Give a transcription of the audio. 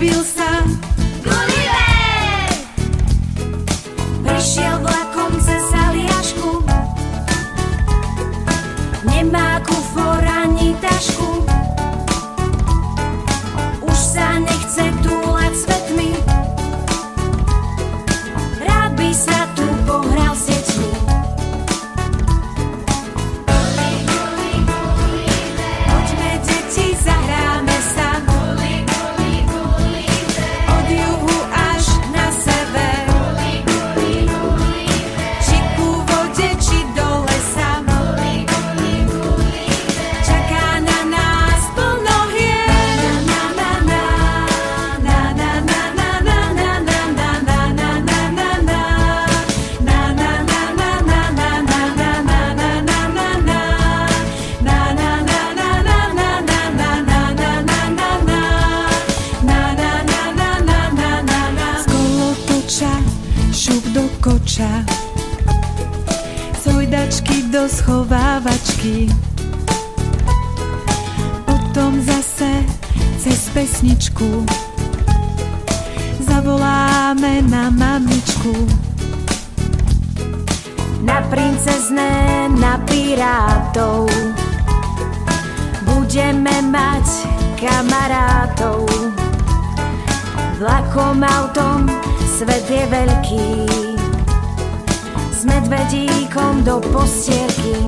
zľúbil sa Gulliver! Prišiel vlakom cez Aliašku, nemá kufor ani tašku, už sa nechce túlať s vetmi, rád by sa tu pohral s deťmi. Poďme deti, zahráme sa od juhu až na sever, či ku vode, či do lesa. Čaká na nás plno hier. Z kolotoča, šup do koča, z hojdačky do schovávačky, potom zase cez pesničku zavoláme na mamičku. Na princezné, na pirátov budeme mať kamarátov. Vlakom, autom, svet je veľký, s medvedíkom do postierky.